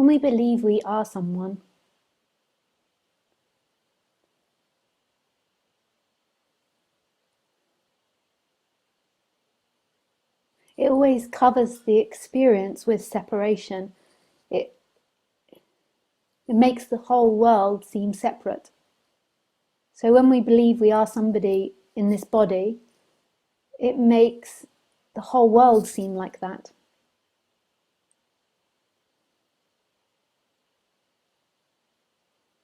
When we believe we are someone, it always covers the experience with separation. It makes the whole world seem separate. So when we believe we are somebody in this body, it makes the whole world seem like that.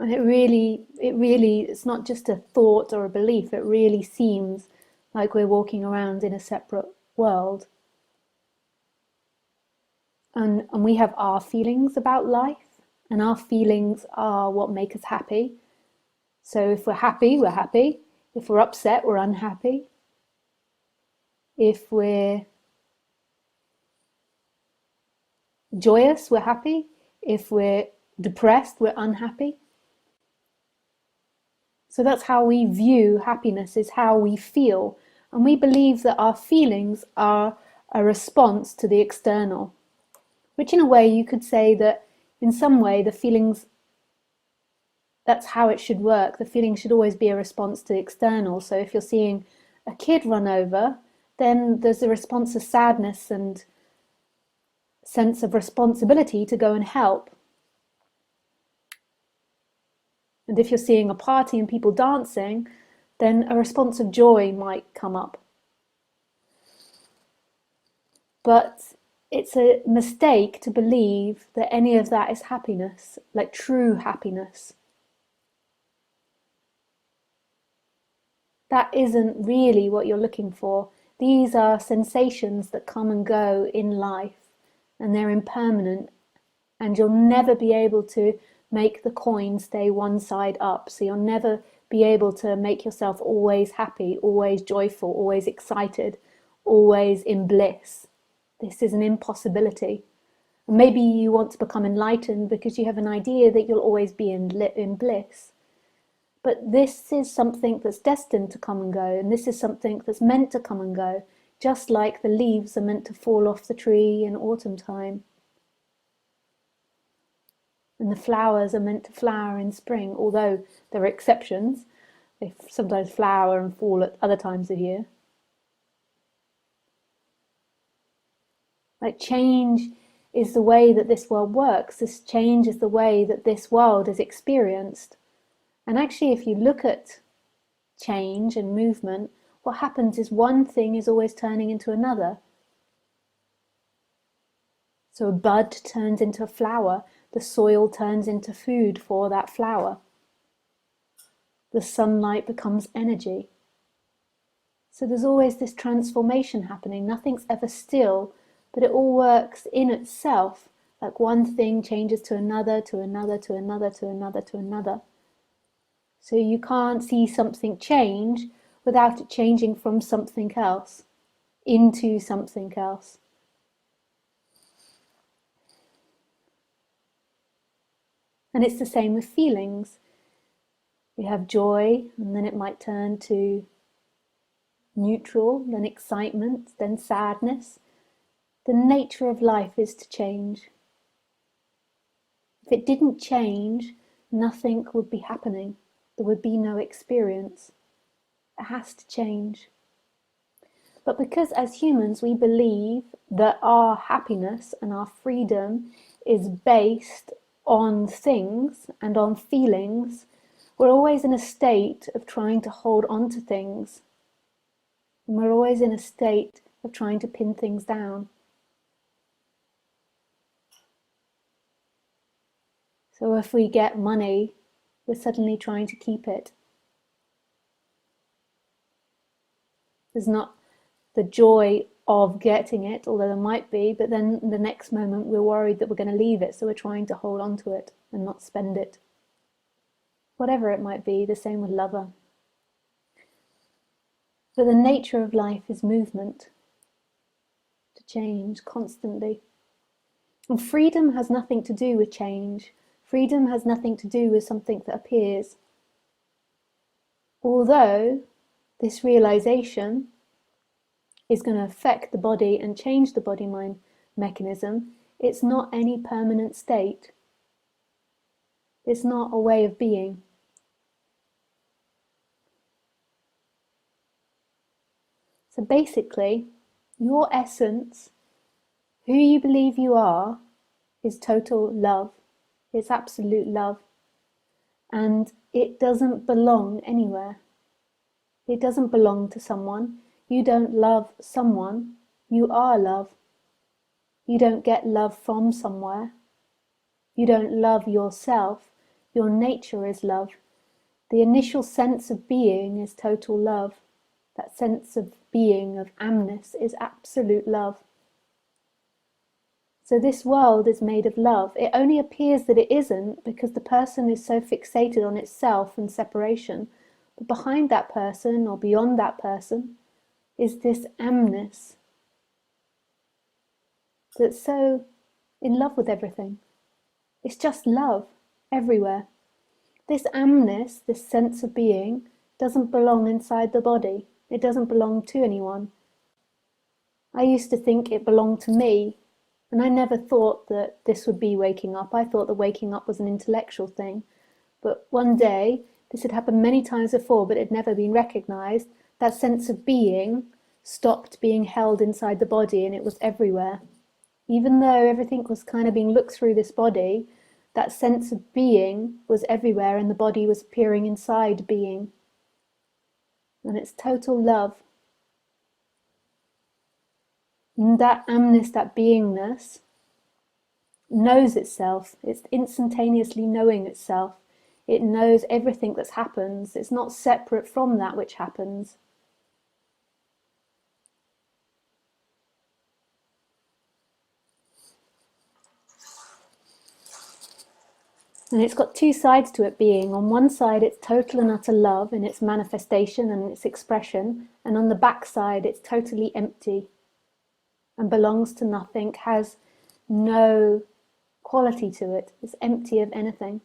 And it really, it's not just a thought or a belief, it really seems like we're walking around in a separate world. And we have our feelings about life, and our feelings are what make us happy. So if we're happy, we're happy. If we're upset, we're unhappy. If we're joyous, we're happy. If we're depressed, we're unhappy. So that's how we view happiness, is how we feel. And we believe that our feelings are a response to the external, which in a way you could say that in some way the feelings, that's how it should work. The feeling should always be a response to the external. So if you're seeing a kid run over, then there's a response of sadness and sense of responsibility to go and help. And if you're seeing a party and people dancing, then a response of joy might come up. But it's a mistake to believe that any of that is happiness, like true happiness. That isn't really what you're looking for. These are sensations that come and go in life, and they're impermanent, and you'll never be able to make the coin stay one side up. So you'll never be able to make yourself always happy, always joyful, always excited, always in bliss. This is an impossibility. And maybe you want to become enlightened because you have an idea that you'll always be in bliss. But this is something that's destined to come and go, and this is something that's meant to come and go, just like the leaves are meant to fall off the tree in autumn time. And the flowers are meant to flower in spring, although there are exceptions. They sometimes flower and fall at other times of year. Like change is the way that this world works. This change is the way that this world is experienced. And actually, if you look at change and movement, what happens is one thing is always turning into another. So a bud turns into a flower. The soil turns into food for that flower. The sunlight becomes energy. So there's always this transformation happening. Nothing's ever still, but it all works in itself. Like one thing changes to another, to another, to another, to another, to another. So you can't see something change without it changing from something else into something else. And it's the same with feelings. We have joy, and then it might turn to neutral, then excitement, then sadness. The nature of life is to change. If it didn't change, nothing would be happening. There would be no experience. It has to change. But because as humans we believe that our happiness and our freedom is based on things and on feelings, we're always in a state of trying to hold on to things. And we're always in a state of trying to pin things down. So if we get money, we're suddenly trying to keep it. There's not the joy of getting it, although there might be, but then the next moment we're worried that we're going to leave it, so we're trying to hold on to it and not spend it. Whatever it might be, the same with lover. But the nature of life is movement, to change constantly. And freedom has nothing to do with change. Freedom has nothing to do with something that appears. Although this realization is going to affect the body and change the body-mind mechanism, it's not any permanent state. It's not a way of being. So basically, your essence, who you believe you are, is total love. It's absolute love. And it doesn't belong anywhere. It doesn't belong to someone. You don't love someone. You are love. You don't get love from somewhere. You don't love yourself. Your nature is love. The initial sense of being is total love. That sense of being, of amness, is absolute love. So this world is made of love. It only appears that it isn't because the person is so fixated on itself and separation. But behind that person, or beyond that person, is this amness that's so in love with everything. It's just love everywhere. This amness, this sense of being, doesn't belong inside the body. It doesn't belong to anyone. I used to think it belonged to me, and I never thought that this would be waking up. I thought that waking up was an intellectual thing. But one day, this had happened many times before, but it had never been recognized. That sense of being stopped being held inside the body, and it was everywhere. Even though everything was kind of being looked through this body, that sense of being was everywhere, and the body was appearing inside being. And it's total love. And that amness, that beingness, knows itself. It's instantaneously knowing itself. It knows everything that happens. It's not separate from that which happens. And it's got two sides to it being. On one side, it's total and utter love in its manifestation and its expression. And on the back side, it's totally empty and belongs to nothing, has no quality to it. It's empty of anything.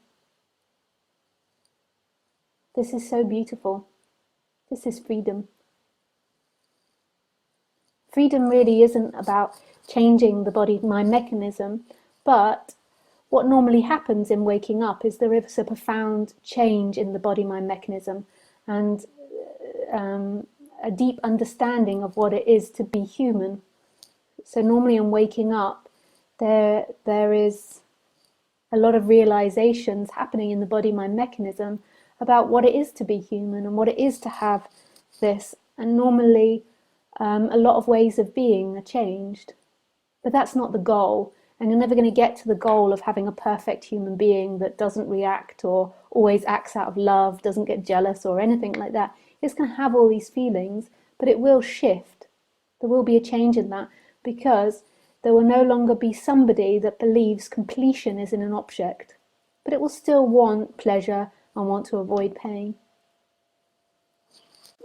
This is so beautiful. This is freedom. Freedom really isn't about changing the body-mind mechanism, but what normally happens in waking up is there is a profound change in the body-mind mechanism and a deep understanding of what it is to be human. So normally in waking up, there is a lot of realizations happening in the body-mind mechanism about what it is to be human and what it is to have this. And normally a lot of ways of being are changed. But that's not the goal. And you're never going to get to the goal of having a perfect human being that doesn't react or always acts out of love, doesn't get jealous or anything like that. It's going to have all these feelings, but it will shift. There will be a change in that because there will no longer be somebody that believes completion is in an object, but it will still want pleasure and want to avoid pain.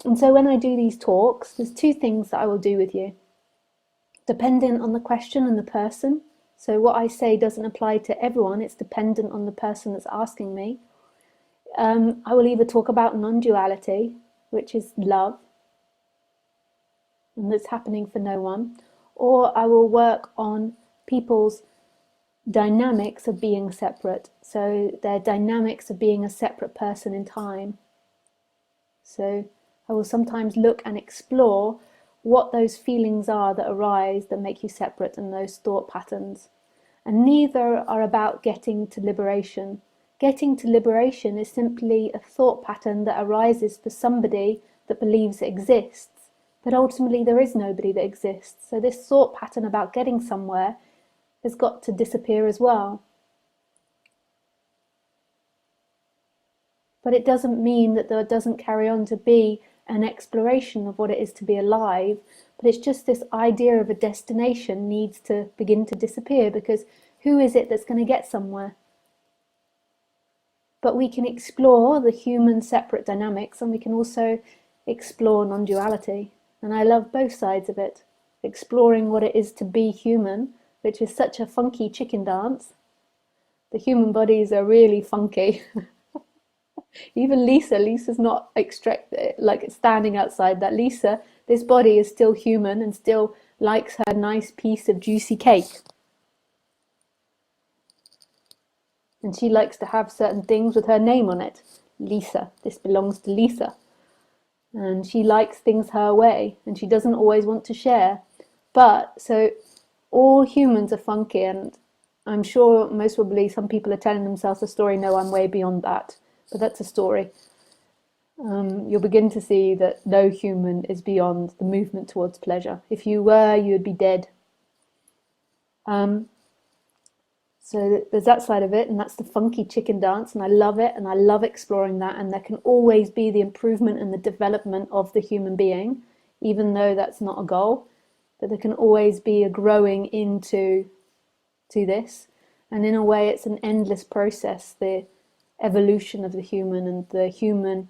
And so when I do these talks, there's two things that I will do with you. Dependent on the question and the person. So what I say doesn't apply to everyone, it's dependent on the person that's asking me. I will either talk about non-duality, which is love, and that's happening for no one, or I will work on people's dynamics of being separate. So their dynamics of being a separate person in time. So I will sometimes look and explore what those feelings are that arise that make you separate and those thought patterns. And neither are about getting to liberation. Getting to liberation is simply a thought pattern that arises for somebody that believes it exists. But ultimately there is nobody that exists. So this thought pattern about getting somewhere has got to disappear as well. But it doesn't mean that there doesn't carry on to be an exploration of what it is to be alive, but it's just this idea of a destination needs to begin to disappear, because who is it that's going to get somewhere? But we can explore the human separate dynamics, and we can also explore non-duality, and I love both sides of it. Exploring what it is to be human, which is such a funky chicken dance. The human bodies are really funky. Even Lisa's not like standing outside that. Lisa, this body is still human and still likes her nice piece of juicy cake. And she likes to have certain things with her name on it. Lisa, this belongs to Lisa. And she likes things her way, and she doesn't always want to share. But so all humans are funky, and I'm sure most probably some people are telling themselves a story, no, I'm way beyond that. But that's a story. You'll begin to see that no human is beyond the movement towards pleasure. If you were, you would be dead. So there's that side of it, and that's the funky chicken dance, and I love it, and I love exploring that, and there can always be the improvement and the development of the human being, even though that's not a goal, but there can always be a growing into this, and in a way it's an endless process, the evolution of the human and the human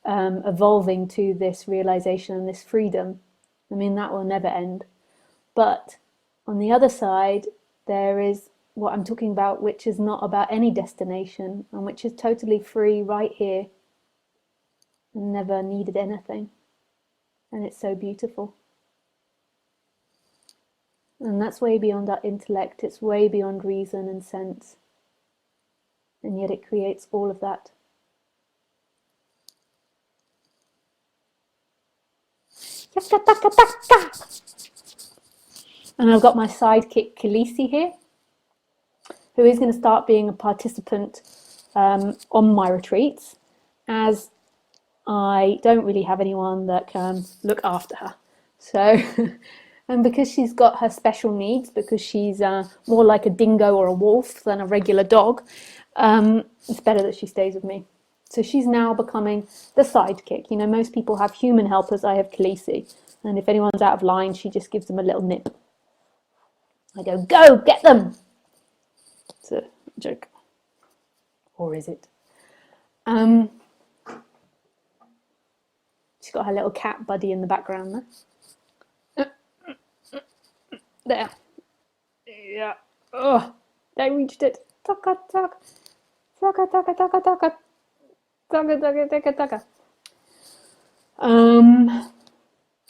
evolving to this realization and this freedom. I mean, that will never end. But on the other side, there is what I'm talking about, which is not about any destination and which is totally free right here and never needed anything. And it's so beautiful. And that's way beyond our intellect. It's way beyond reason and sense. And yet it creates all of that. And I've got my sidekick Khaleesi here, who is going to start being a participant on my retreats, as I don't really have anyone that can look after her. So, and because she's got her special needs, because she's more like a dingo or a wolf than a regular dog, it's better that she stays with me. So she's now becoming the sidekick. You know, most people have human helpers. I have Khaleesi. And if anyone's out of line, she just gives them a little nip. I go, get them! It's a joke. Or is it? She's got her little cat buddy in the background there. There. Yeah. Oh, they reached it. Taka, taka. Taka, taka, taka, taka. Taka, taka, taka, taka.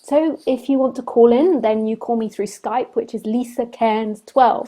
So if you want to call in, then you call me through Skype, which is Lisa Cairns 12.